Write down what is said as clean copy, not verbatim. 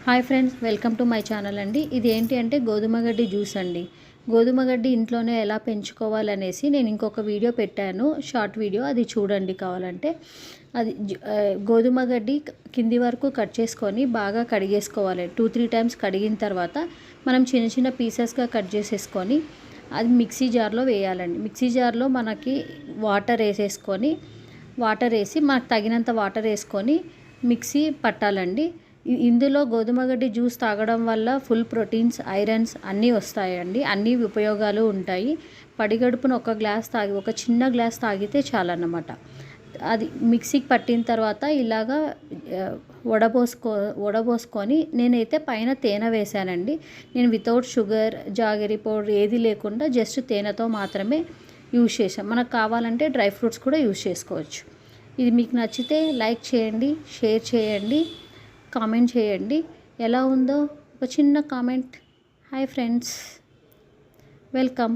Hi friends, welcome to my channel అండి. ఇది ఏంటి అంటే గోధుమ గడ్డి జ్యూస్ అండి. గోధుమ గడ్డి ఇంట్లోనే ఎలా పెంచుకోవాలనేసి నేను ఇంకొక వీడియో పెట్టాను, షార్ట్ వీడియో. అది చూడండి కావాలంటే. అది గోధుమ గడ్డి కింది వరకు కట్ చేసుకొని బాగా కడిగేసుకోవాలి. 2-3 టైమ్స్ కడిగిన తర్వాత మనం చిన్న చిన్న పీసెస్గా కట్ చేసేసుకొని అది మిక్సీ జార్లో వేయాలండి. మిక్సీ జార్లో మనకి వాటర్ వేసి మనకు తగినంత వాటర్ వేసుకొని మిక్సీ పట్టాలండి. ఇందులో గోధుమ గడ్డి జ్యూస్ తాగడం వల్ల ఫుల్ ప్రోటీన్స్, ఐరన్స్ అన్నీ వస్తాయండి. అన్ని ఉపయోగాలు ఉంటాయి. పడిగడుపున ఒక చిన్న గ్లాస్ తాగితే చాలన్నమాట. అది మిక్సీకి పట్టిన తర్వాత ఇలాగా వడబోసుకొని నేనైతే పైన తేనె వేసానండి. నేను వితౌట్ షుగర్, జాగరీ పౌడర్ ఏది లేకుండా జస్ట్ తేనెతో మాత్రమే యూజ్ చేసాం. మనకు కావాలంటే డ్రై ఫ్రూట్స్ కూడా యూజ్ చేసుకోవచ్చు. ఇది మీకు నచ్చితే లైక్ చేయండి, షేర్ చేయండి, కామెంట్ చేయండి. ఎలా ఉందో ఒక చిన్న కామెంట్. Hi friends, welcome.